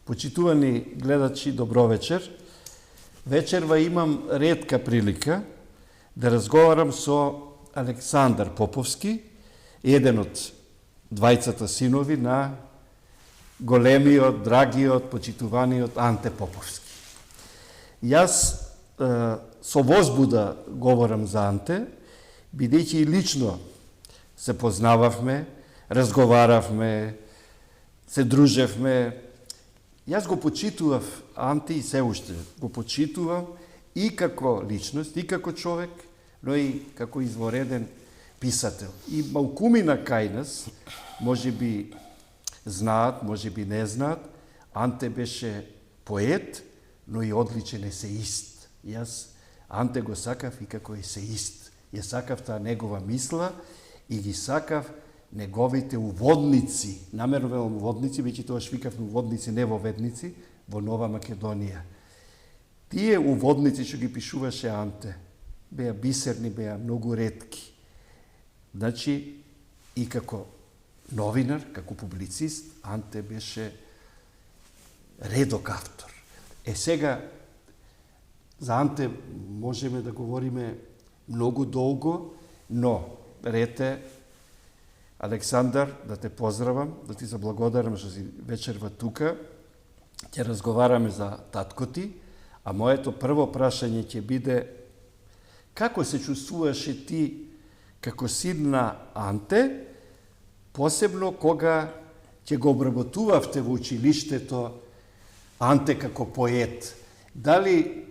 Почитувани гледачи, добро вечер. Вечерва имам ретка прилика да разговарам со Александар Поповски, еден од двајцата синови на големиот, драгиот, почитуваниот Анте Поповски. Јас со возбуда говорам за Анте, бидејќи и лично се познававме, разговаравме, се дружевме. Јас го почитував Анте и се уште го почитувам и како личност, и како човек, но и како извореден писател. И малкумина кај нас, може би знаат, може би не знаат, Анте беше поет, но и одличен есеист. Јас Анте го сакав и како есеист. Ја сакав таа негова мисла и ги сакав неговите уводници, намерувам уводници, веќе тоа викавме уводници, не воведници, во Нова Македонија. Тие уводници што ги пишуваше Анте, беа бисерни, беа многу ретки. Значи, и како новинар, како публицист, Анте беше редок автор. Сега, за Анте можеме да говориме многу долго, но, рете, Александар, да те поздравам, да ти заблагодарам што си вечерва тука. Ќе разговараме за татко ти, а моето прво прашање ќе биде како се чувствуваше ти како син на Анте, посебно кога ќе го обработувавте во училиштето Анте како поет. Дали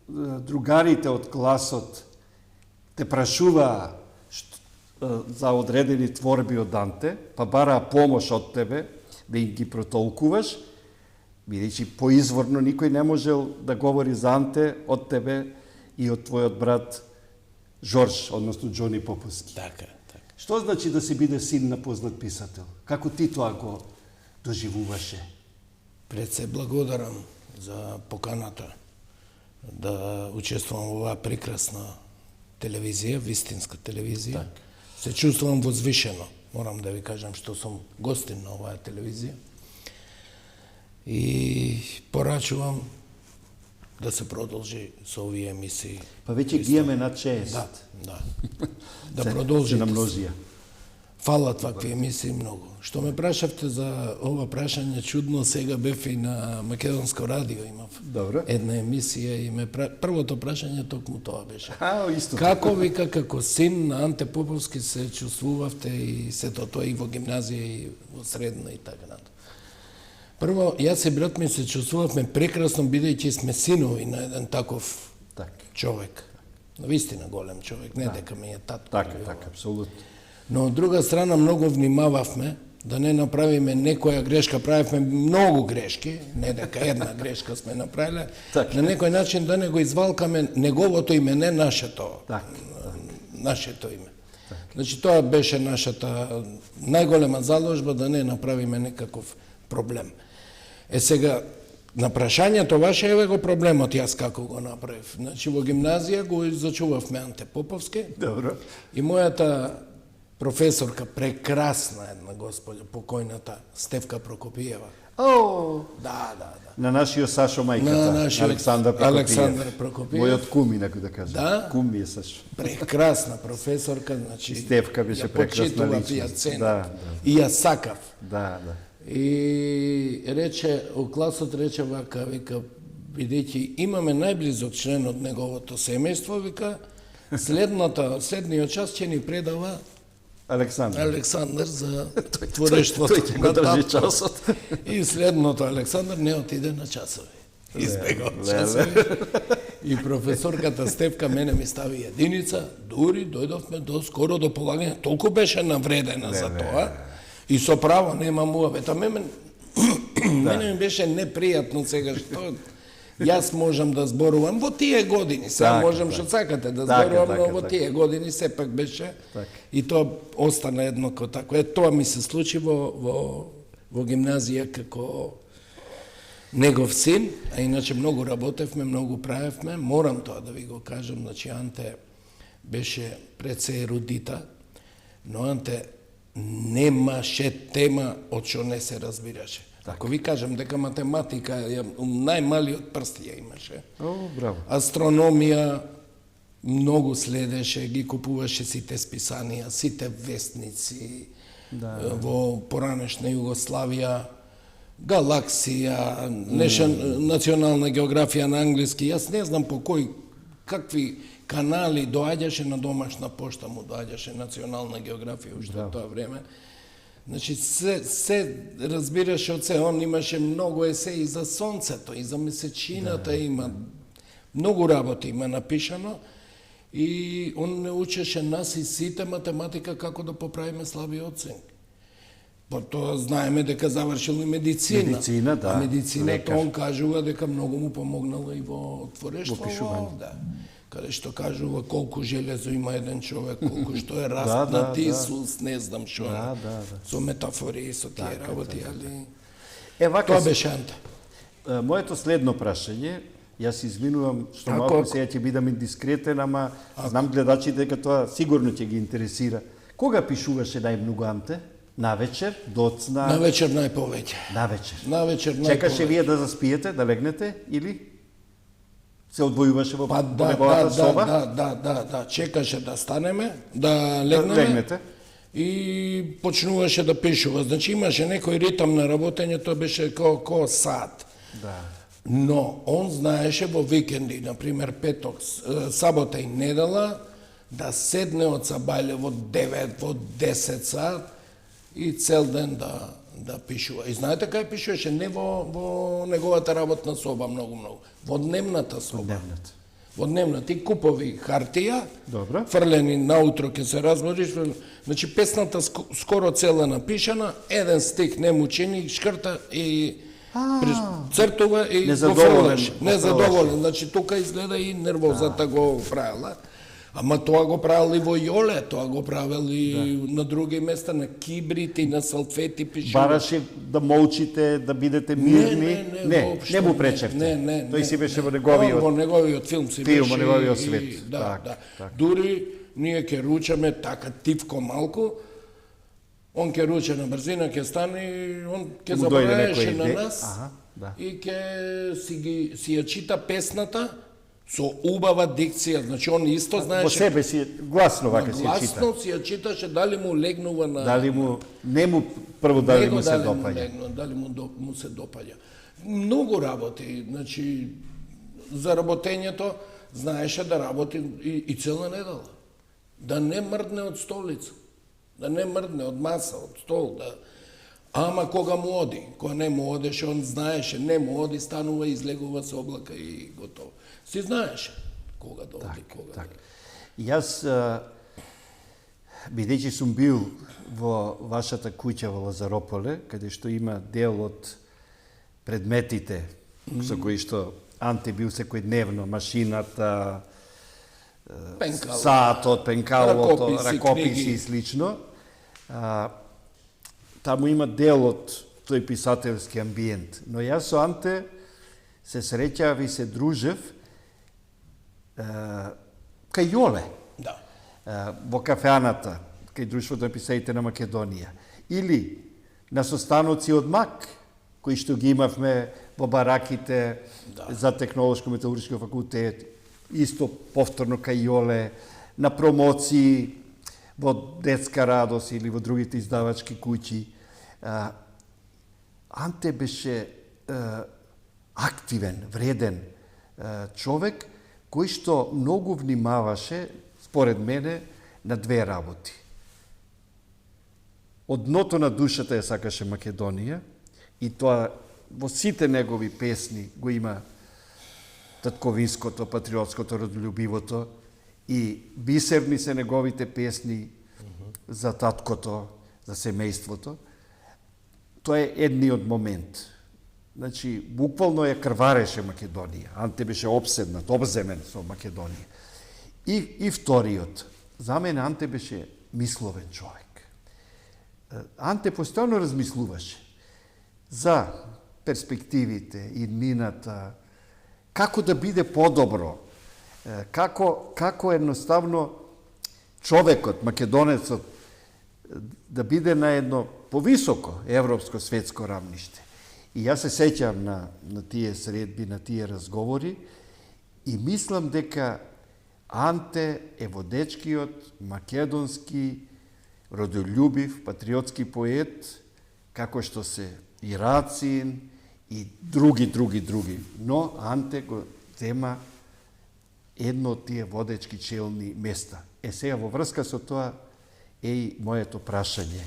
другарите од класот те прашуваа за одредени творби од Анте, па бараа помош од тебе да им ги протолкуваш, бидејќи поизворно никој не можел да говори за Анте од тебе и од твојот брат Жорж, односно Џони Поповски. Така. Што значи да си биде син на познат писател? Како ти тоа го доживуваше? Пред се благодарам за поканата да учествувам во оваа прекрасна телевизија, вистинска телевизија. Так. Се чувствувам возвишено, морам да ви кажам што сум гостин на оваа телевизија. И порачувам да се продолжи со овие емисии. Па веќе ги имаме над 60. Да. Да продолжи. Се намножија. Фала такви емисии многу. Што ме прашавте за ова прашање, чудно, сега бев и на Македонско радио, имав Добро. една емисија и првото прашање токму тоа беше. Исто. Како вика, како син на Анте Поповски се чувствувавте и сето тоа и во гимназија и во средна и така натаму? Прво, јас и брат ми се чувствувавме прекрасно, бидејќи сме синови на еден таков човек. Навистина голем човек, не дека ми е татко. Така, апсолутно. Но од друга страна многу внимававме да не направиме некоја грешка, правевме многу грешки, не дека една грешка сме направиле, на некој начин да не го извалкаме неговото име, не нашето. Нашето име. Значи тоа беше нашата најголема заложба да не направиме некаков проблем. Сега, на прашањето ваше, еве го проблемот јас како го направив. Значи, во гимназија го изучувавме Анте Поповски. Добро. И мојата професорка, прекрасна една господја, покојната Стефка Прокопиева. Да. На нашиот Сашо мајката, Александар Прокопиев. Мојот кум, некој да каже. Да. Кум ми е Сашо. Прекрасна професорка, значи. Стефка беше прекрасна личност. И ја сакав. Да. И рече, у класот рече вака, вика, бидејќи имаме најблизок член од неговото семејство, вика, следниот час ќе ни предава Александар за творештвото на татко. И следното Александар не отиде на часови. Избегал часови. И професорката Стефка мене ми стави единица, дури дојдовме до скоро до полагање, толку беше навредена за тоа. И со право нема муавет. Мене ми беше непријатно сега што јас можам да зборувам во тие години. Сега можам што сакате да зборувам, но во тие години сепак беше. И тоа остана едноко тако. Тоа ми се случи во гимназија како негов син, а иначе многу работевме, многу правевме. Морам тоа да ви го кажам, значи Анте беше пред се ерудита, но Анте немаше тема од што не се разбираше. Ако ви кажам дека математика најмалиот прст ја имаше. О, браво. Астрономија многу следеше, ги купуваше сите списанија, сите вестници во поранешна Југославија, галаксија, национална географија на англиски. Јас не знам по какви канали доаѓаше на домашна пошта, му доаѓаше национална географија уште во тоа време. Значи, се разбираше од се. Он имаше многу есеи за сонцето и за месечината, има многу работи има напишано. И он не учеше нас и сите математика како да поправиме слаби оценки. Тоа знаеме дека завршил и медицина. Медицина, да. А медицината лекар. он кажува дека многу му помогнала и во творештво. Да. Каде што кажува колку железо има еден човек, колку што е растнат Исус, не знам што. Со метафори и со тие работи, али... Тоа беше Анте. Моето следно прашање, јас извинувам што малку сега ќе бидам индискретен, ама знам гледачите дека тоа сигурно ќе ги интересира. Кога пишуваше најмногу Анте? Навечер, доцна? Навечер најповеќе. Навечер. Чекаше вие да заспиете, да легнете, или се одвојуваше во неговата соба? Да, чекаше да станеме, да легнеме. И почнуваше да пишува. Значи имаше некој ритам на работење, тоа беше како сат. Да. Но он знаеше во викенди, например петок, сабота и недела, да седне од сабајле во 9, во 10 сат и цел ден да пишува. И знаете кај пишуваше? Не во неговата работна соба многу. Во дневната соба. Во дневната. И купови хартија, фрлени наутро ке се разбориш. Значи песната скоро цела напишана, еден стих не му чини, шкрта и цртува и го фрлеше. Незадоволен. Значи тука изгледа и нервозата го правила. Ама тоа го правил и во Јоле, тоа го правил и на други места, на кибрити, на салфети пишува. Бараше да молчите, да бидете мирни? Не му пречевте. Тој си беше во неговиот филм си беше. Во неговиот свет. Да. Дури ние ќе ручаме така тивко малку, он ќе руча на брзина, ќе стане, он ќе забораеше на нас и ќе си ја чита песната со убава дикција, значи он исто знаеше... Во себе си, гласно вака си ја чита. Гласно си ја читаше, дали му легнува на... Дали му се допаѓа. Дали му се допаѓа. Многу работи, значи, за работењето знаеше да работи и цела недела. Да не мрдне од столица, да не мрдне од маса, од стол, да... Ама кога му оди, кога не му одеше, он знаеше, не му оди, станува, излегува со облака и готово. Си знаеше кога да оди, кога да. Јас, бидејќи сум бил во вашата куќа во Лазарополе, каде што има дел од предметите со кои што Анте бил секојдневно, машината, саатот, пенкалото, ракописи и слично, таму има дел од тој писателски амбиент. Но јас со Анте се среќав и се дружев кај Јоле, во кафеаната, кај Друштвото на писаите на Македонија. Или на состаноци од МАК, кои што ги имавме во бараките за Технолошко-металуршки факултет, исто повторно кај Јоле, на промоции, во Детска радост или во другите издавачки куќи. Анте беше активен, вреден човек, кој што многу внимаваше, според мене, на две работи. Од дното на душата ја сакаше Македонија и тоа во сите негови песни го има татковинското, патриотското, родолюбивото и бисерни се неговите песни за таткото, за семејството. Тоа е едниот момент. Значи, буквално ја крвареше Македонија. Анте беше обседнат, обземен со Македонија. И вториот. За мене Анте беше мисловен човек. Анте постојано размислуваше за перспективите, иднината, како да биде подобро, како едноставно човекот, македонецот, да биде на едно повисоко европско светско равниште. И јас се сеќам на тие средби, на тие разговори и мислам дека Анте е водечкиот македонски родолюбив, патриотски поет, како што се и Рацин и други. Но Анте го зема едно од тие водечки челни места. Сега во врска со тоа е и моето прашање.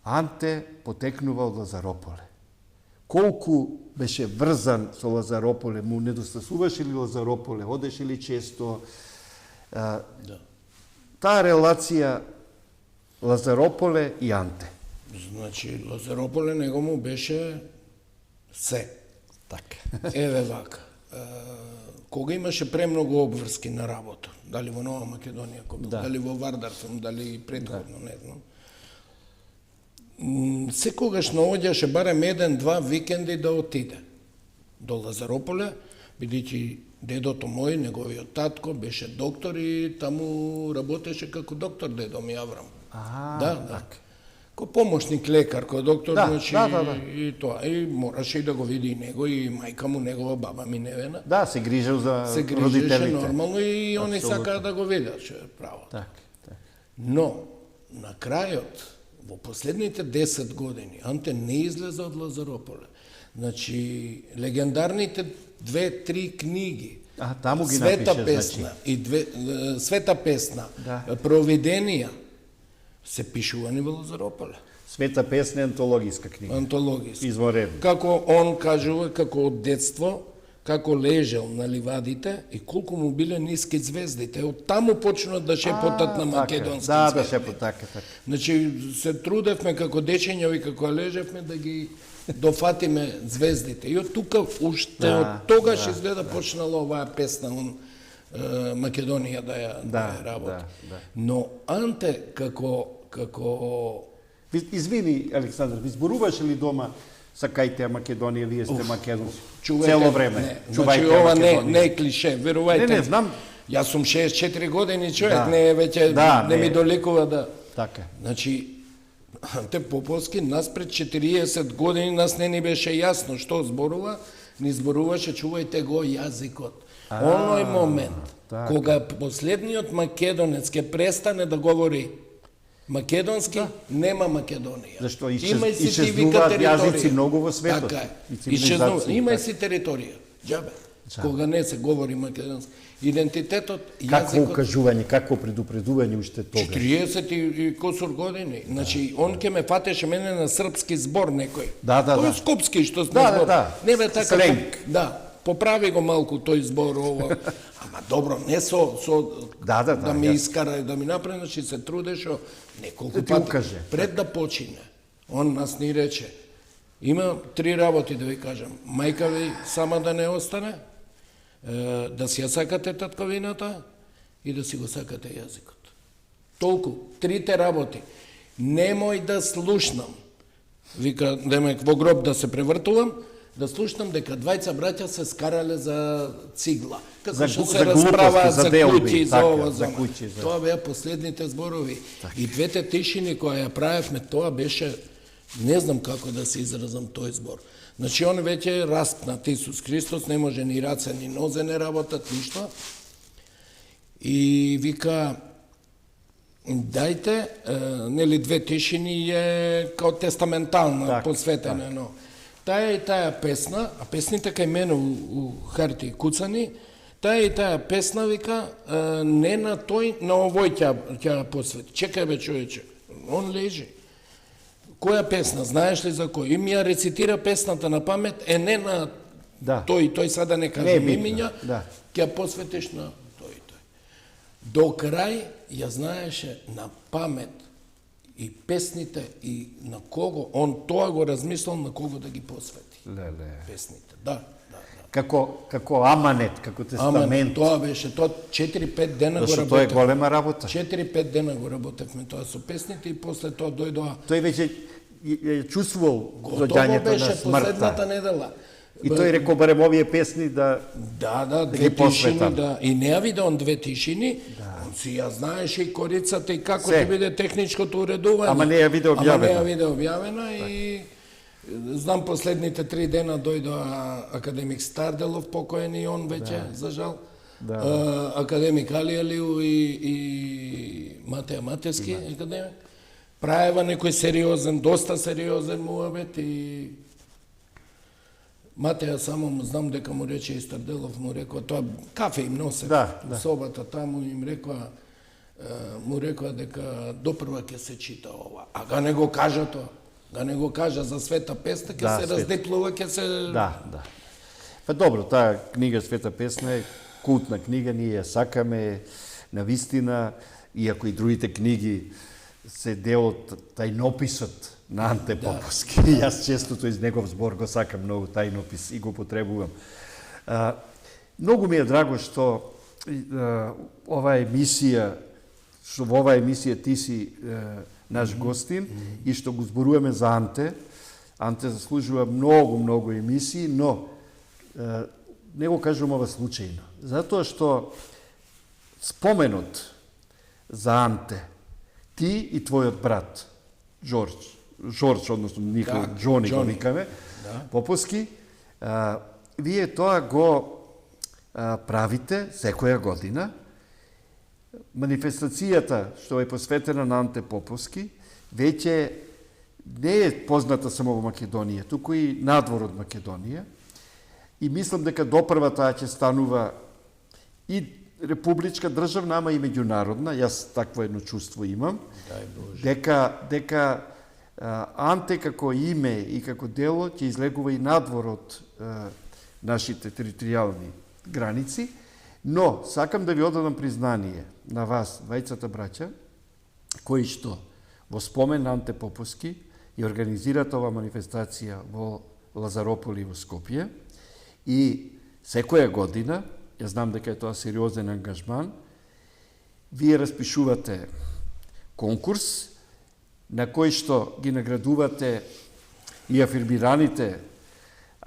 Анте потекнува од Лазарополе. Колку беше врзан со Лазарополе, му недостасуваше ли Лазарополе, одеше ли често? Таа релација Лазарополе и Анте. Значи, Лазарополе него му беше се. Така. Еве вака. Кога имаше премногу обврски на работа, дали во Нова Македонија, дали во Вардарсум, дали претходно, не знам. Секогаш наоѓаше барем 1-2 викенди да отиде до Лазарополе, бидејќи дедото мој, неговиот татко, беше доктор и таму работеше како доктор дедо ми Аврам. Да. Ко помошник лекар, кој доктор, значи и тоа. И мораше и да го види и него, и мајка му, негова баба ми Невена. Да, се грижел за родителите. Се грижеше нормално и они сакаа да го видат, што е право. Так. Но, на крајот, во последните 10 години, Анте не излезе од Лазарополе. Значи, легендарните 2-3 книги, таму ги Света напише, песна и Света песна, Провиденија, се пишувани во Лазарополе. Света песна е антологиска книга. Антологиска. Изворедно. Како он кажува, како од детство, како лежел на ливадите и колку му биле ниски звездите. Од таму почнува да шепотат на македонски звезди. Да шепот, така. Значи, се трудевме како дечењови, како лежевме да ги дофатиме звездите. И од тука, уште од тогаш изгледа почнала оваа песна, Македонија да ја работи. Но Анте како... Извини, Александар, ви зборуваше ли дома сакајте Македонија, вие сте македонци? Чувајте, Цело време. Значи, ова не е клише, верувајте. Не, знам. Јас сум 64 години човек, не е веќе, не ми доликува да... Така. Значи, Анте Поповски нас пред 40 години нас не ни беше јасно што зборува, ни зборуваше, чувајте го јазикот. Оној момент, кога последниот македонец ќе престане да говори македонски, нема Македонија. Зашто исчезнуваат јазици многу во светот. Така е. Има си територија. Џабе. Кога не се говори македонски. Идентитетот, јазикот... Какво укажување, какво предупредување уште тогаш? 40 и косур години. Значи, он ке ме фатеше мене на српски збор некој. Тој скопски што сме збор. Не бе така. Сленг. Поправи го малку тој збор ова. Ама добро, не да ми искара, да ми направи, значи се трудеше неколку пати. Пред да почине, он нас ни рече, има 3 работи да ви кажам. Мајка ви сама да не остане, да си ја сакате татковината и да си го сакате јазикот. Толку, 3 работи. Немој да слушнам, вика, демек во гроб да се превртувам, да слушнам дека двајца браќа се скарале за цигла. Како што се расправаат за куќи, за ова, за тоа беа последните зборови. И двете тишини кои ја правевме, тоа беше, не знам како да се изразам тој збор. Значи, он веќе е распнат, Исус Христос, не може ни раце, ни нозе не работат, ништо. И вика, дајте, нели две тишини е као тестаментална, посветена, но таа и таа песна, а песните кај мене у харти куцани, таа и таа песна, вика, не на тој, на овој ќе посвети. Чекај бе, човече, он лежи. Која песна, знаеш ли за кој? И ми ја рецитира песната на памет, не на тој сада не кажем имиња, ќе ја посветиш на тој. До крај ја знаеше на памет и песните и на кого, он тоа го размислил на кого да ги посвети. Песните, да. Како аманет, како тестамент. Тоа беше, тоа 4-5 дена го работев. Тоа е голема работа. 4-5 дена го работевме тоа со песните и после тоа дојдоа. Тој веќе чувствувал доаѓањето на смртта. Последната недела. И тој рекол барем овие песни да две тишини, и не ја виде он две тишини, он си ја знаеше и корицата и како ќе биде техничкото уредување. Ама не ја виде објавена. И Знам последните 3 дена дојдоа академик Старделов, покоен и он веќе, за жал. Академик Алијалиу и Матеја Матевски, академик. Праева некој сериозен, доста сериозен муабет и Матеја само знам дека му рече и Старделов, му рекоа, тоа кафе им носе собата таму, им рекоа, му рекоа дека допрва ќе се чита ова. А га не го кажа тоа. Да не го кажа за Света песна, ќе се раздеплува, ќе се... Да. Па добро, таа книга Света песна е култна книга, ние ја сакаме на вистина, иако и другите книги се дел од тајнописот на Анте Поповски. Јас честото из негов збор го сакам многу тајнопис и го потребувам. Многу ми е драго што оваа емисија, што во оваа емисија ти си наш гостин и што го зборуваме за Анте. Анте заслужува многу емисии, но не го кажувам ова случајно. Затоа што споменот за Анте, ти и твојот брат, Жорж, односно Никол, Джони го викаме, Поповски, вие тоа го правите секоја година. Манифестацијата што е посветена на Анте Поповски веќе не е позната само во Македонија, туку и надвор од Македонија. И мислам дека допрва таа ќе станува и републичка државна, ама и меѓународна. Јас такво едно чувство имам. Дека Анте како име и како дело ќе излегува и надвор од нашите територијални граници. Но, сакам да ви одадам признание на вас, двајцата браќа, кои што во спомен на Анте Поповски и организират ова манифестација во Лазарополи во Скопје и секоја година, ја знам дека е тоа сериозен ангажман, вие распишувате конкурс на кој што ги наградувате и афирмираните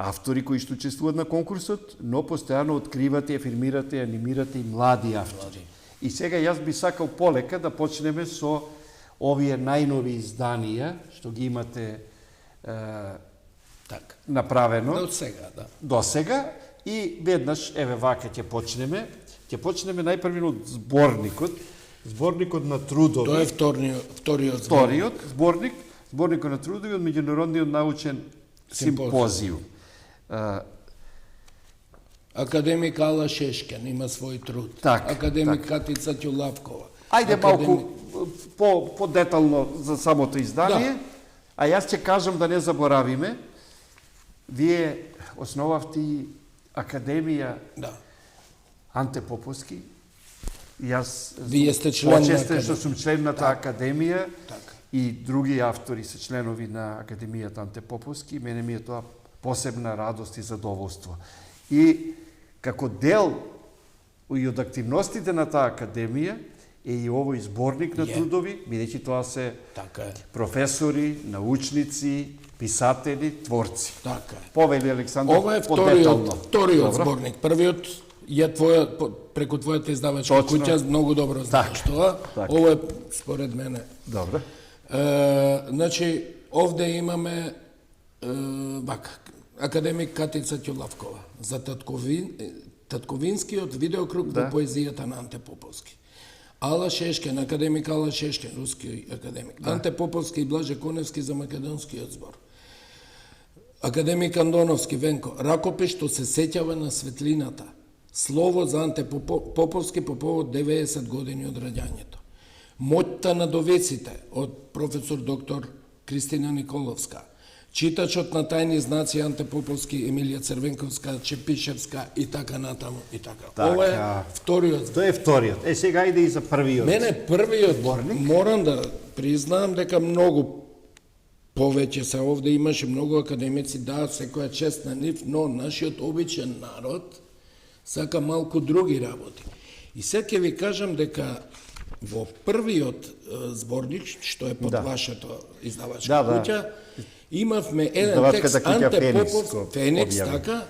автори кои што учествуваат на конкурсот, но постојано откривате, афирмирате, анимирате и млади автори. И сега јас би сакал полека да почнеме со овие најнови изданија што ги имате направено до сега и веднаш еве вака ќе почнеме. Ќе почнеме најпрви од зборникот на трудови. Тоа е вториот зборникот на трудови од меѓународниот научен симпозиум. Академик Ала Шешкен има свој труд. Академик Катица Ќулавкова. Ајде малку по-детално за самото издание, а јас ќе кажам да не заборавиме. Вие основавте Академија Анте Поповски. Вие сте член на Академија. Што сум член на таа Академија и други автори се членови на Академијата Анте Поповски. Мене ми е тоа посебна радост и задоволство. И како дел и од активностите на таа академија е и овој зборник на трудови, бидејќи тоа се професори, научници, писатели, творци. Повели Александар. Ова е вториот зборник. Првиот ја преку твојата издавачка куќа многу добро знаеш тоа. Ова е според мене. Добро. Значи, овде имаме академик Катица Ќулавкова за татковинскиот видеокруг во поезијата на Анте Поповски. Ала Шешкен, академик Ала Шешкен, руски академик. Анте Поповски и Блаже Коневски за македонскиот збор. Академик Андоновски Венко, ракопис што се сеќава на светлината. Слово за Анте Поповски по повод 90 години од раѓањето. Моќта на довеците од професор доктор Кристина Николовска. Читачот на тајни знаци Анте Поповски, Емилија Црвенковска, Чепишевска и така натаму и така. Ова е вториот. Тоа е вториот. Сега иде и за првиот. Мене првиот зборник морам да признаам дека многу повеќе се овде имаше многу академици, секоја чест на нив, но нашиот обичен народ сака малку други работи. И сега ќе ви кажам дека во првиот зборник, што е под вашата издавачка куќа, имавме еден текст Анте Попов, Феникс, така.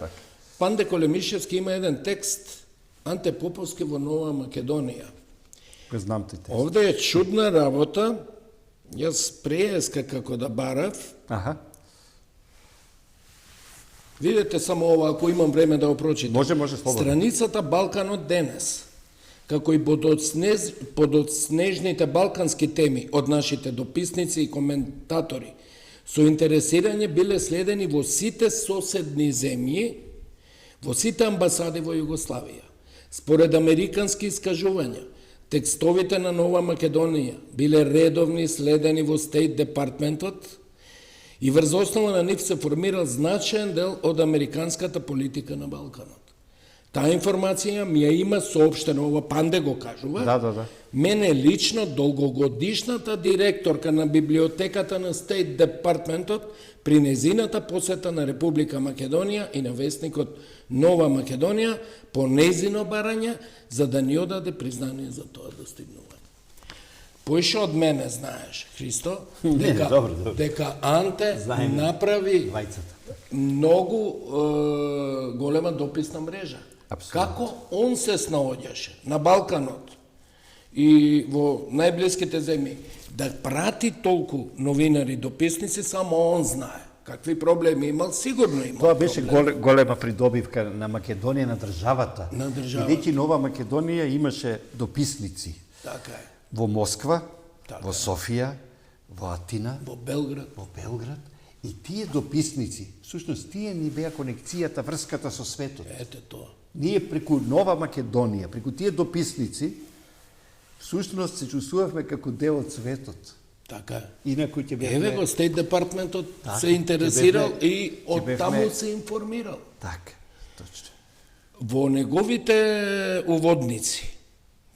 Панде Колемишевски има еден текст Анте Поповски во Нова Македонија. Знам ти текст. Овде е чудна работа. Јас прееска како да барав. Видете само ова, ако имам време да го прочитам. Може слободно. Страницата Балканот денес, како и подоцнежните балкански теми од нашите дописници и коментатори, со интересирање биле следени во сите соседни земји, во сите амбасади во Југославија. Според американски искажувања, текстовите на Нова Македонија биле редовни следени во Стейт Департментот и врз основа на нив се формирал значаен дел од американската политика на Балканот. Таа информација ми ја има соопштено, ова Панде го кажува. Да. Мене лично, долгогодишната директорка на библиотеката на Стейт Департментот, при незината посета на Република Македонија и на вестникот Нова Македонија, по незино барање, за да ни одаде признание за тоа достигнување. Поише од мене знаеш, Христо, дека Анте направи многу голема дописна мрежа. Абсолютно. Како он се снаоѓаше на Балканот и во најблиските земји, да прати толку новинари, дописници, само он знае. Какви проблеми имал, сигурно имал. Тоа беше голема придобивка на Македонија, на државата. Бидејќи Нова Македонија имаше дописници. Така е. Во Москва, Така во Софија, во Атина, Во Белград. и тие дописници, всушност тие ни беа конекцијата, врската со светот. Ете тоа. Ние преку Нова Македонија, преку тие дописници, всушност се чувствувавме како дел од светот. Така е. Инаку ќе бевме... Еве го Стейт Департментот Така, се интересирал ќе бевме- и од ќе бевме- таму се информирал. Така, точно. Во неговите уводници,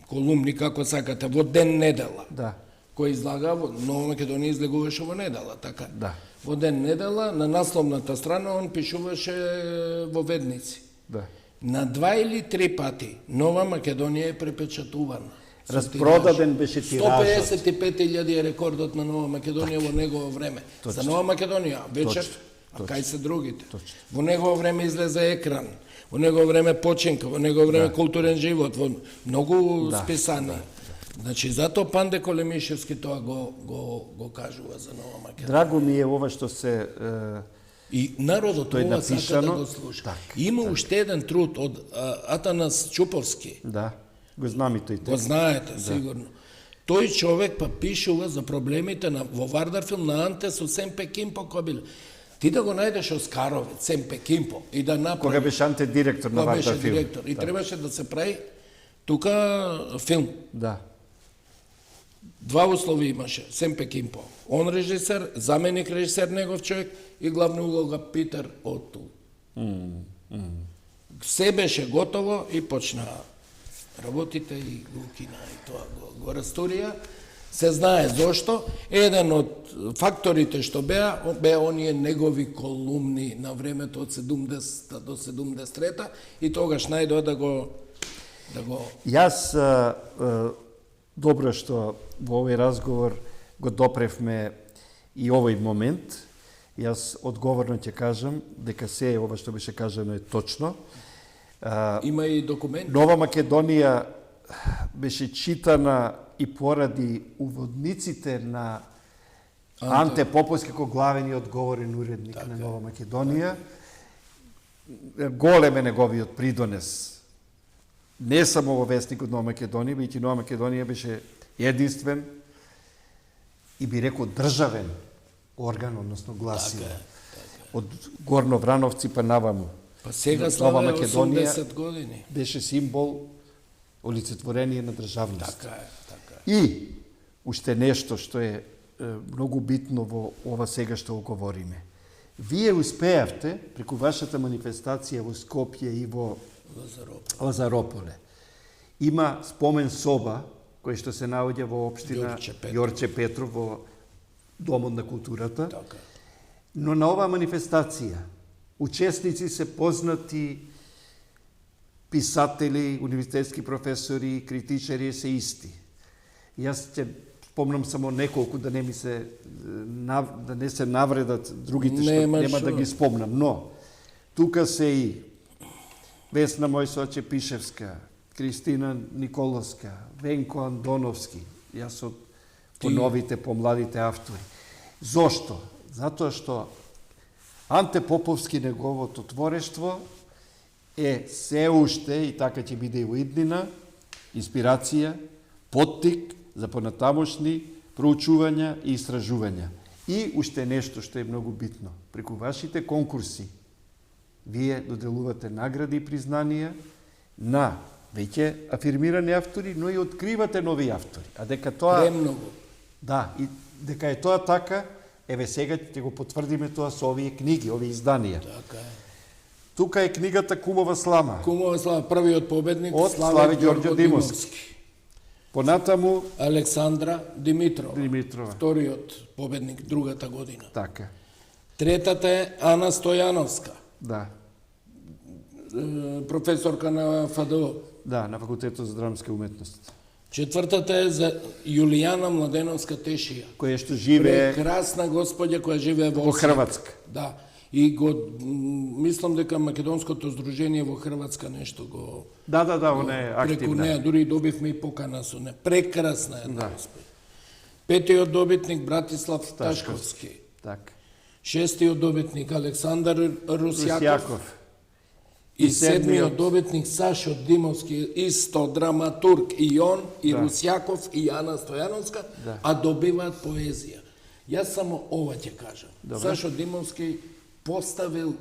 колумни како сакате, во ден недела, Да. кој излага, Нова Македонија излегуваше во недела, така? Да. Во ден недела, на насловната страна, он пишуваше во ведници. Да. На 2 или 3 пати Нова Македонија е препечатувана. Со Распродаден тираж. беше тиражот. 155.000 е рекордот на Нова Македонија во негово време. За Нова Македонија, вечер, а кај се другите? Во негово време излезе Екран, во негово време Починка, во негово време Културен живот, во многу списани. Значи, затоа Панде Колемишевски тоа го кажува за Нова Македонија. Драго ми е ова што се... И народот Тоа е ова сака да напишано. го слуша. Так, Има уште еден труд од Атанас Чуповски. Да, го знам и тој Го знаете, сигурно. Тој човек па пишува за проблемите во Вардарфилм на Анте со Семпе Кимпо кој бил. Ти да го најдеш Оскаровец, Семпе Кимпо и да направи... Кога беше Анте директор на Кога беше Вардарфилм. директор. И требаше да се прави тука филм. Да. Два услови имаше, Семпе Кимпо. Он режисер, заменик режисер негов човек и главна улога Питер Отул. Се беше готово и почна работите и го кина и тоа го растурија. Се знае зошто. Еден од факторите што беа оние негови колумни на времето од 70 до 73 и тогаш најдоа да го Јас, добро што во овој разговор го допревме и овој момент. Јас одговорно ќе кажам дека се ова што беше кажано е точно. има и документи. Нова Македонија беше читана и поради уводниците на Анте Поповски како главен и одговорен уредник на Нова Македонија. Голем е неговиот придонес. Не само во вестникот Нова Македонија, бидејќи Нова Македонија беше единствен и би рекол државен орган, односно гласило. Од Горно Врановци па наваму. Па сега Нова слава Македонија 80 години. беше символ, олицетворение на државност. Така е, така е. И уште нешто што е многу битно во ова сега што го говориме. Вие успеавте преку вашата манифестација во Скопје и во Лазарополе. Има спомен соба кој што се наоѓа во општина Јорче Петров во Домот на културата. Така. Но на оваа манифестација учесници се познати писатели, универзитетски професори, критичари се исти. Јас ќе спомнам само неколку да не се навредат другите што нема да ги спомнам, но тука се и Весна Мојсоќе Пишевска, Кристина Николовска, Венко Андоновски, јас од по новите, по младите автори. Зошто? Затоа што Анте Поповски, неговото творештво е се уште, и така ќе биде и во иднина, инспирација, поттик за понатамошни проучувања и истражувања. И уште нешто што е многу битно. Преку вашите конкурси, вие доделувате награди и признанија на веќе афирмирани автори, но и откривате нови автори. А дека тоа... Премногу. Да, и дека е тоа така, еве сега ќе го потврдиме тоа со овие книги, овие изданија. Така е. Тука е книгата Кумова слама. Кумова слава, првиот победник, Од Славе Ѓорѓо Димовски. Понатаму Александра Димитрова. Димитрова. Вториот победник другата година. Така. Третата е Ана Стојановска, Да. професорка на ФДО. Да, на Факултетот за драмска уметност. Четвртата е за Јулијана Младеновска Тешија. Која што живее Прекрасна господја која живее во во Осијак. Хрватска. Да. И го мислам дека Македонското здружение во Хрватска нешто го Да, она е преку активна. неа дури добивме и покана со неа. Прекрасна е Да. господја. Петиот добитник Братислав Ташковски. Така. Шестиот добитник Александар Русјаков. Русјаков. И И седмиот седмиот- добитник Сашо Димовски, исто драматург и он, и Да. Русјаков, и Ана Стојановска, Да. а добиваат поезија. Јас само ова ќе кажам. Добре. Сашо Димовски поставил,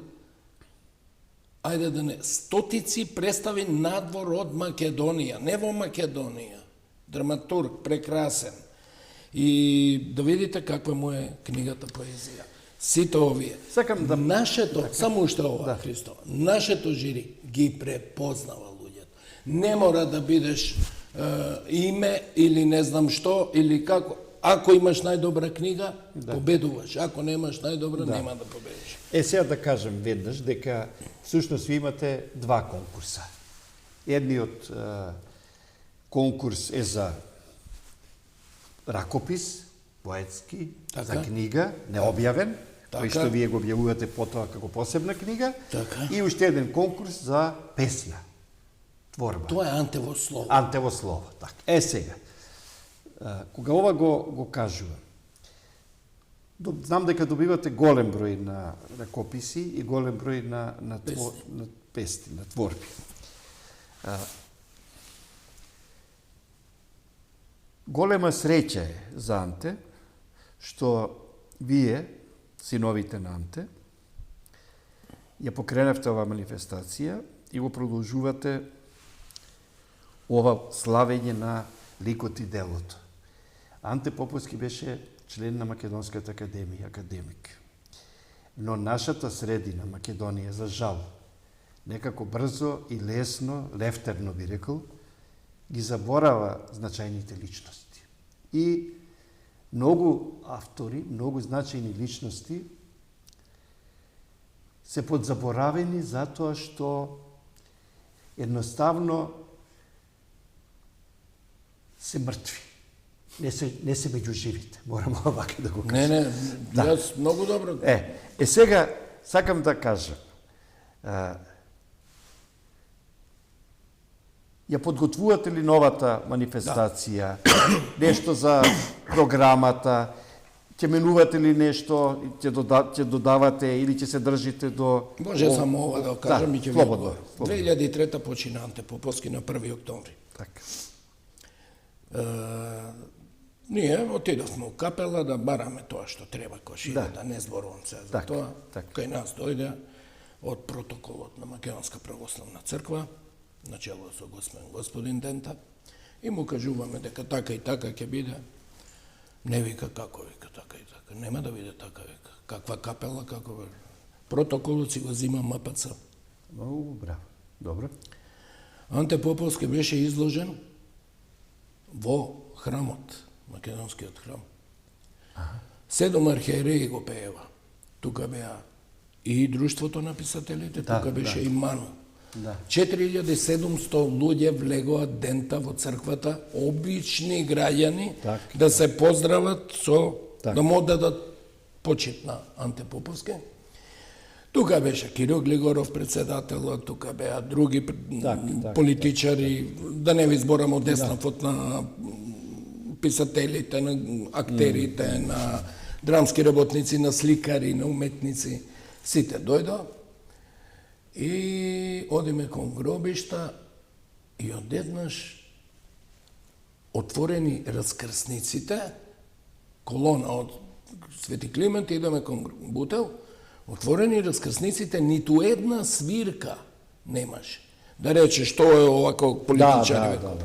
ајде да не, стотици представи надвор од Македонија, не во Македонија. Драматург, прекрасен. И да видите каква му е книгата поезија. Сите овие. Сакам да... Нашето, само уште ова, Христо, нашето жири ги препознава луѓето. Не мора да бидеш име или не знам што, или како. Ако имаш најдобра книга, победуваш. Ако немаш најдобра, нема да победиш. Сега да кажем веднаш дека всушност ви имате два конкурса. Едниот конкурс е за ракопис, поетски, Така. за книга, необјавен, Така. кој што вие го објавувате потоа како посебна книга, Така. и уште еден конкурс за песна, творба. Тоа е Антево слово. Антево слово. Така. Сега, кога ова го кажувам, знам дека добивате голем број на ракописи и голем број на песни, на творби. Голема среќа е за Анте, што вие, синовите на Анте, ја покренавте ова манифестација и го продолжувате ова славење на ликот и делото. Анте Поповски беше член на Македонската академија, академик. Но нашата средина, Македонија, за жал, некако брзо и лесно, лефтерно би рекол, ги заборава значајните личности. И многу автори, многу значајни личности се подзаборавени затоа што едноставно се мртви. Не се меѓу живите. Морам овака да го кажам. Не, јас многу добро. Сега сакам да кажам. Ја подготвувате ли новата манифестација? Нешто за програмата? Ќе менувате ли нешто? Ќе додавате или ќе се држите до... Може само ова да кажам и ќе ви слободно. одговорам. 2003 почина Анте Поповски на 1 октомври. Така. Ние отидовме у капела да бараме тоа што треба кошида, да не зборувам се за Така, тоа. така. Кај нас дојде од протоколот на Македонска православна црква, начело со господин Дента, и му кажуваме дека така и така ќе биде. Не вика како вика така и така. Нема да биде така вика. Каква капела, какова... Протоколот си го зима МПЦ. Многу браво. Добро. Анте Поповски беше изложен во храмот, македонскиот храм. 7 архиереи го пеева. Тука беа и Друштвото на писателите, тука беше и Ману. 4700 луѓе влегоа дента во црквата, обични граѓани, да се поздрават со, да му дадат почит на Анте Поповски. Тука беше Кирил Глигоров председателот, тука беа други политичари, да не ви зборам од деснавот на писателите, на актерите, на драмски работници, на сликари, на уметници. Сите дојдоа и одиме кон гробишта и одеднаш отворени раскрсниците, колона од Свети Климент, идеме кон Бутел, отворени раскрсниците, ниту една свирка немаше. Да рече, што е овако политичари. Да.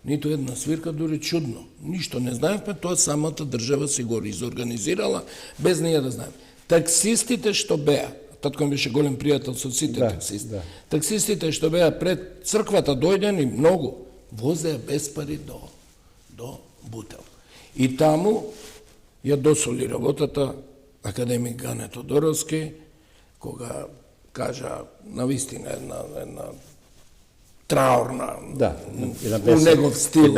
Ниту една свирка, дури чудно. Ништо не знаевме, тоа самата држава си го изорганизирала, без ние да знаеме. Таксистите што беа, татко ми беше голем пријател со сите таксисти. Да. Таксистите што беа пред црквата дојдени многу, возеа без пари до Бутел. И таму ја досоли работата академик Гане Тодоровски, кога кажа навистина една траурна, у негов стил,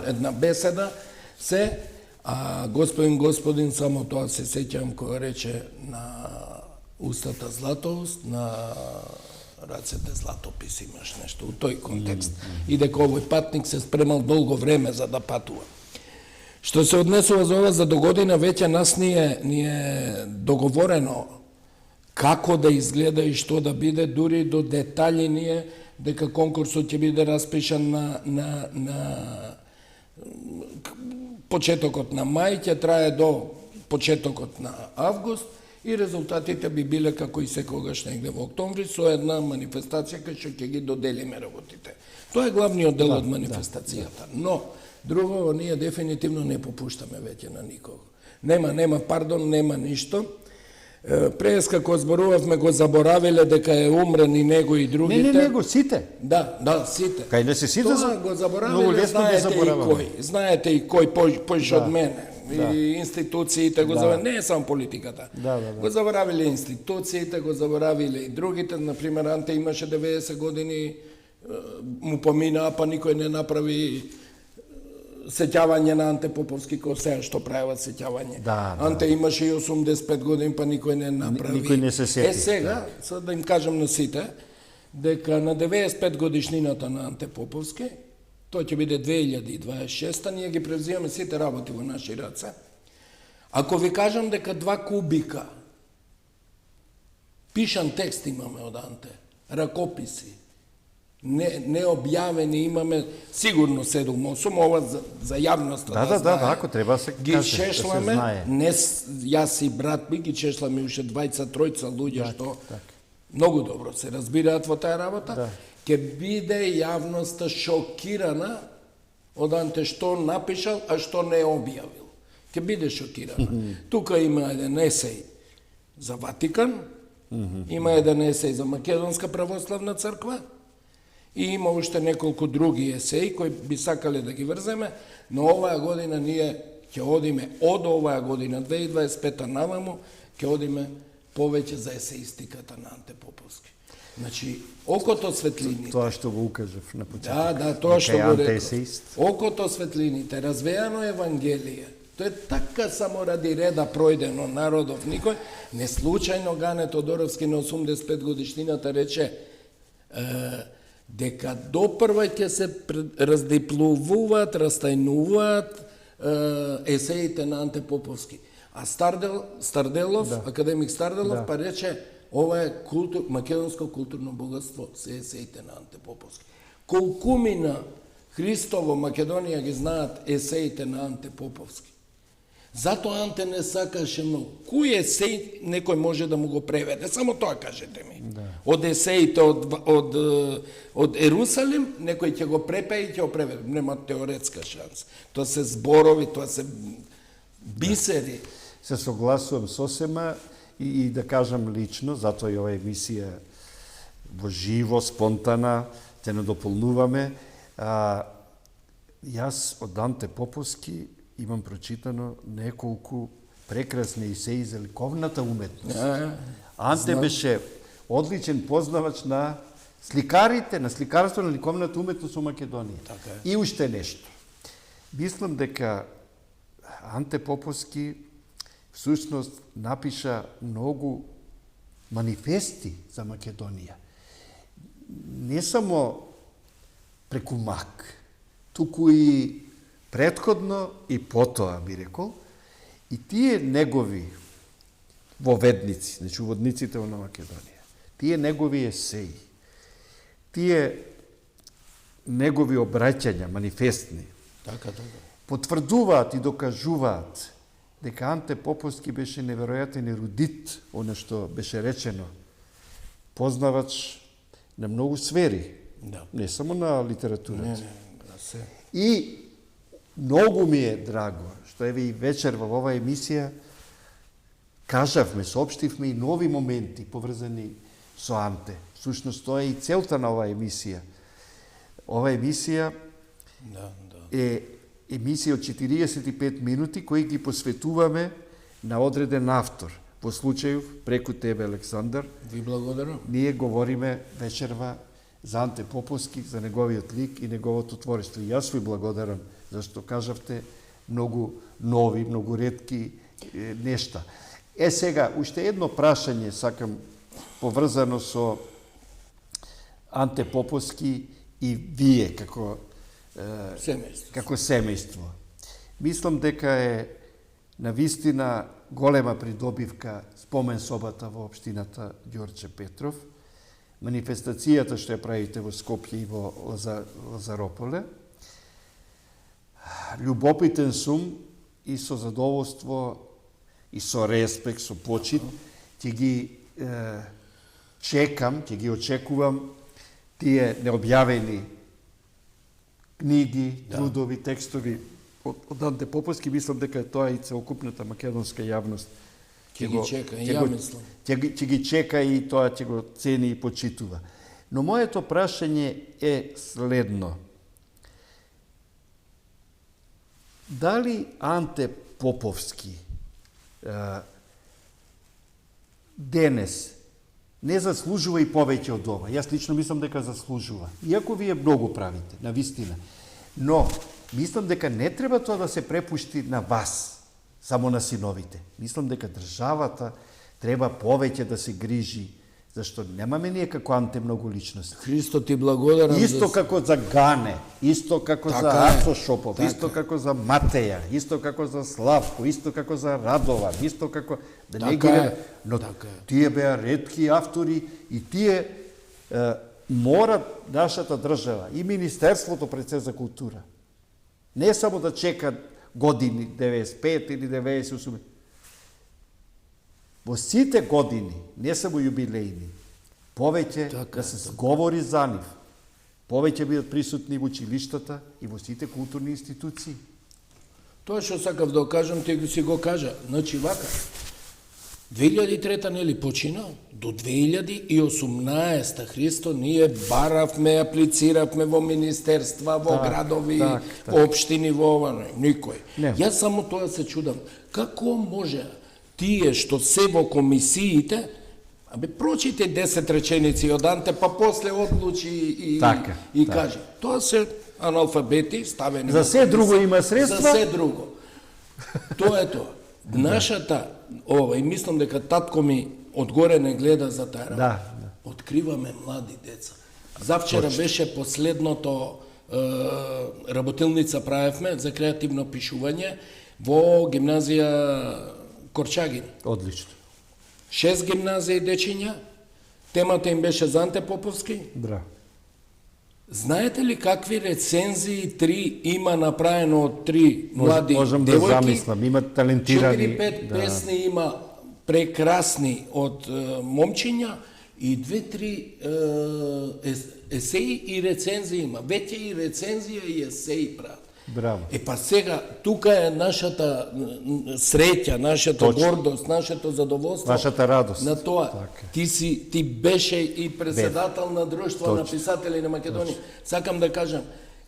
една беседа, а господин, само тоа се сеќавам кога рече на устата златоуст, на рацете златопис имаш нешто, у тој контекст. И дека овој патник се спремал долго време за да патува. Што се однесува за ова за догодина, веќе нас ни е договорено како да изгледа и што да биде, дури до детали ние, дека конкурсот ќе биде распишан на почетокот на мај, ќе трае до почетокот на август и резултатите би биле како и секогаш негде во октомври со една манифестација кај што ќе ги доделиме работите. Тоа е главниот дел од манифестацијата. Но друго, ние дефинитивно не попуштаме веќе на никого. Нема пардон, нема ништо. Преска кога зборувавме го заборавиле дека е умрен и него и другите. Не, него, сите. Да, сите. Кај не се сите тоа го заборавиле, знаете и кој. Знаете и кој поише од мене. И институциите го заборавиле, не е само политиката. Го заборавиле институциите, го заборавиле и другите. Например, Анте имаше 90 години, му поминаа, па никој не направи сеќавање на Анте Поповски, кој сега што прават сеќавање. Анте имаше и 85 години, па никој не направи. Никој не се сети. Сега, да им кажам на сите, дека на 95 годишнината на Анте Поповски, тој ќе биде 2026, ние ги превзимаме сите работи во наши раце. Ако ви кажам дека 2 кубика пишан текст имаме од Анте, ракописи, не објавени имаме сигурно 7-8, ова за јавноста да знае. Ако треба се ги каже, чешламе, да не јас и брат ми ги чешламе уште 2-3 луѓе што многу добро се разбираат во таа работа. Ќе биде јавноста шокирана од Анте што напишал, а што не објавил. Ќе биде шокирана. Тука има еден есеј за Ватикан, има еден есеј за Македонска православна црква, и има уште неколку други есеи кои би сакале да ги врземе, но оваа година ние ќе одиме од оваа година 2025 наваму, ќе одиме повеќе за есеистиката на Анте Поповски. Значи, окото светлините. Тоа што го укажав на почеток. Да, тоа што го реков. Окото светлините, развеано Евангелие. Тоа е така само ради реда пројдено народов никој. Не случајно Гане Тодоровски на 85 годишнината рече дека допрва ќе се раздиплувуваат, растајнуваат есеите на Анте Поповски. А Старделов, академик Старделов, па рече, ова е македонско културно богатство, се есеите на Анте Поповски. Колкумина Христово Македонија ги знаат есеите на Анте Поповски. Затоа Анте не сакаше многу. Кој есеј некој може да му го преведе? Само тоа кажете ми. Од есеите од Ерусалим, некој ќе го препее и ќе го преведе. Нема теоретска шанса. Тоа се зборови, тоа се бисери. Се согласувам сосема и да кажам лично, затоа и ова емисија во живо, спонтана, те не дополнуваме. Јас од Анте Поповски имам прочитано неколку прекрасни есеи за ликовната уметност. Анте беше одличен познавач на сликарите, на сликарство на ликовната уметност во Македонија. И уште нешто. Мислам дека Анте Поповски всушност напиша многу манифести за Македонија. Не само преку мак, туку и предходно и потоа, би рекол, и тие негови во Ведници, значи водниците во Македонија. Тие негови есеи, тие негови обраќања, манифестни, Така. потврдуваат и докажуваат дека Анте Поповски беше неверојатен ерудит, оно што беше речено, познавач на многу сфери, Да. не само на литературата. Не, се. И многу ми е драго што еве и вечер во оваа емисија кажавме, соопштивме и нови моменти поврзани со Анте. Всушност тоа е и целта на оваа емисија. Оваа емисија Да. е емисија од 45 минути кои ги посветуваме на одреден автор. Во случајов, преку тебе, Александар, Ви благодарам. ние говориме вечерва за Анте Поповски, за неговиот лик и неговото творство. И јас ви благодарам, зашто кажавте многу нови, многу ретки нешта. Сега, уште едно прашање сакам поврзано со Анте Поповски и вие, како Семејство. како семејство. Мислам дека е навистина голема придобивка спомен собата во општината Ѓорче Петров, манифестацијата што ја правите во Скопје и во Лазарополе. Љубопитен сум и со задоволство и со респект, со почит, ќе ги чекам, ќе ги очекувам тие необјавени книги, трудови, текстови од Анте Поповски. Мислам дека тоа и целокупната македонска јавност Ќе ги чека, и ја мислам. ќе ги чека и тоа ќе го цени и почитува. Но моето прашање е следно. Дали Анте Поповски денес не заслужува и повеќе од ова? Јас лично мислам дека заслужува. Иако вие многу правите, навистина. Но, мислам дека не треба тоа да се препушти на вас, само на синовите. Мислам дека државата треба повеќе да се грижи, зашто немаме ние како Анте многу личности. Христо, ти благодарам. Исто како за Гане, исто како за Така е. Ацо Шопов, Така исто е. како за Матеја, исто како за Славко, исто како за Радован, исто како... Да не Така ги... е. Но Така е. тие беа ретки автори и тие мора нашата држава и Министерството пред се за култура. Не само да чека години, 95 или 98. Во сите години, не само јубилејни, повеќе Така да се говори за нив, повеќе бидат присутни во училиштата и во сите културни институции. Тоа што сакав да кажам, ти си го кажа. Значи вака, 2003 нели почина, до 2018 Христо, ние баравме, аплициравме во министерства, во градови, во општини, во ова, никој. Не. Јас само тоа се чудам. Како може тие што се во комисиите, прочите 10 реченици од Анте, па после одлучи и каже. Тоа се аналфабети, ставени... За се друго има средства? За се друго. Тоа е тоа. Нашата, и мислам дека татко ми одгоре не гледа за таа работа. Откриваме млади деца. Завчера беше последното работилница правевме за креативно пишување во гимназија Корчагин. Одлично. 6 гимназии дечиња, темата им беше за Анте Поповски. Браво. Знаете ли какви рецензии 3 има направено од 3 млади Можам да девојки? замислам, има талентирани... 4-5 песни има прекрасни од момчиња и 2-3 есеи и рецензии има. Веќе и рецензија и есеи прават. Браво. Па сега, тука е нашата среќа, нашата гордост, нашето задоволство. Вашата радост. На тоа. Ти беше и председател на Друштво на писатели на Македонија. Сакам да кажам,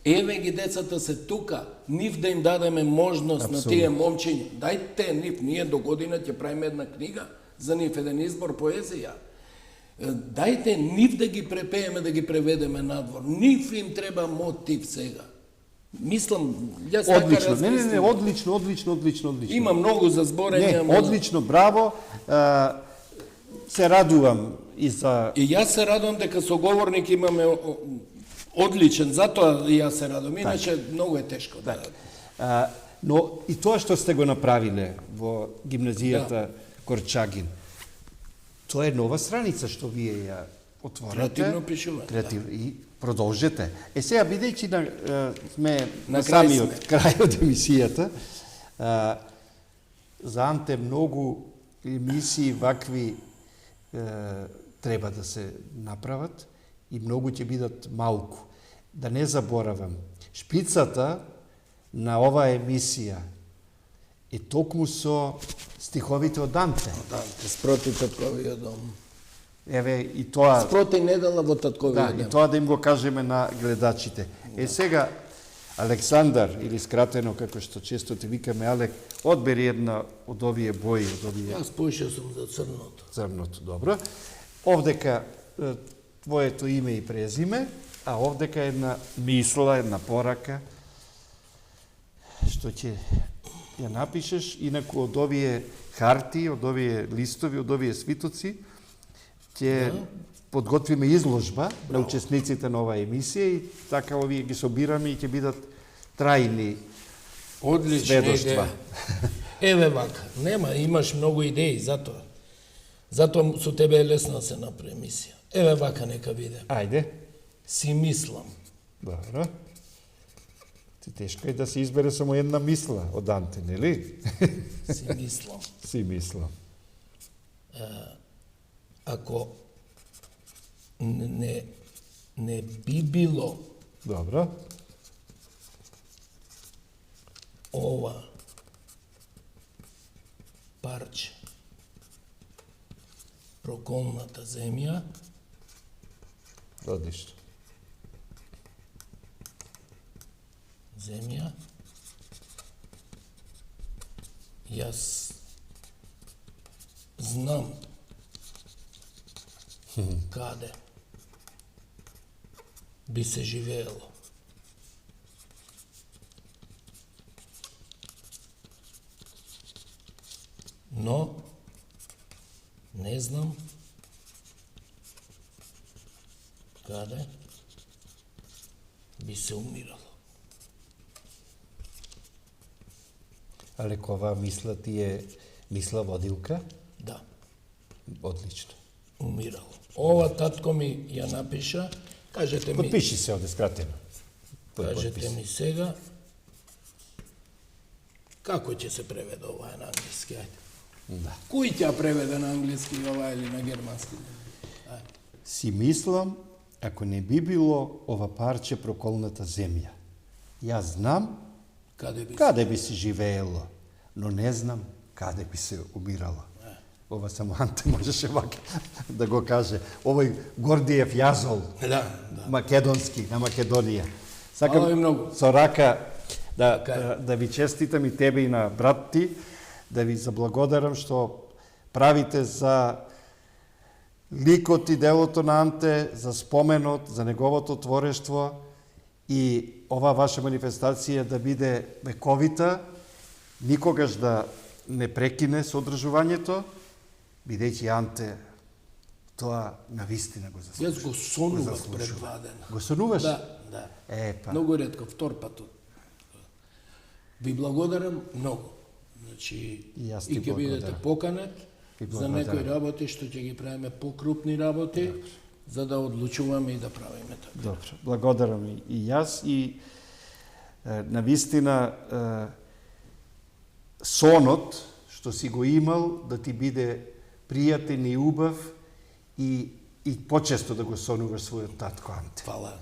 еве ги децата се тука, нив да им дадеме можност на тие момчиња. Дајте нив, ние до година ќе правиме една книга за нив, еден избор поезија. Дајте нив да ги препееме, да ги преведеме надвор. Нив им треба мотив сега. Мислам, јас така размислам. Не, одлично. Има многу за зборење. Не, одлично, браво. Се радувам и за... И јас се радувам дека соговорник имаме одличен, затоа јас се радувам, иначе многу е тешко. Но и тоа што сте го направиле во гимназијата Корчагин, Тоа е нова страница што вие ја отворите. Креативно пишување, Креативно. И продолжете. Сега, бидејќи сме На на крај самиот сме. крај од емисијата, за Анте многу емисии вакви треба да се направат и многу ќе бидат малку. Да не заборавам, шпицата на оваа емисија е токму со стиховите од Данте. Данте, спроти татковиот дом. Еве и тоа, Спроти недела во да, татковиот и дом. тоа да им го кажеме на гледачите. Сега Александар, или скратено како што често те викаме Алек, одбери една од овие бои, од овие Јас поише сум за црното. црното, добро. Овдека твоето име и презиме, а овдека една мисла, една порака, што ќе ја напишеш, инаку од овие харти, од овие листови, од овие свитоци, ќе подготвиме изложба на учесниците на оваа емисија и така овие ги собираме и ќе бидат трајни Одлична сведоштва. идеја. Еве вака, нема, имаш многу идеи, затоа. Затоа со тебе е лесно да се направи емисија. Еве вака нека биде. Ајде. Си мислам. Добро. Ти тешко е да се избере само една мисла од Данте, нели? Си мислам. Си мислам. Ако не би било Добро. ова парче проколната земја, Одлично. јас знам каде би се живеело. Но не знам каде би се умирало. Алеко, оваа мисла ти е мисла водилка? Да, Одлично. умирало. Ова татко ми ја напиша, кажете ми, Подпиши се овде скратено. Тој кажете подпис. ми сега, како ќе се преведе ова на англиски, ајде. Да. Кој ќе ја преведе на англиски ова или на германски? Си мислам, ако не би било ова парче проколната земја. Јас знам Каде би се? каде би се живеело, но не знам каде би се умирало. Ова само Анте можеше вака да го каже. Овој Гордиев јазол, Да, македонски, на Македонија. Фала ви многу. со рака Така да ви честитам и тебе и на брат ти, да ви заблагодарам што правите за ликот и делото на Анте, за споменот, за неговото творештво и ова ваша манифестација да биде вековита, никогаш да не прекине содржувањето, бидејќи Анте тоа навистина го заслужува. Јас го сонував пред 2 дена. Го сонуваш? Да. Епа. Многу ретко, втор пат. Ви благодарам многу. Значи, И јас ти и ќе бидете благодарам. поканет И за некои благодарам. работи што ќе ги правиме покрупни работи, за да одлучуваме и да правиме така. Добро, благодарам и јас и навистина сонот што си го имал да ти биде пријатен и убав и почесто да го сонуваш својот татко Анте. Фала.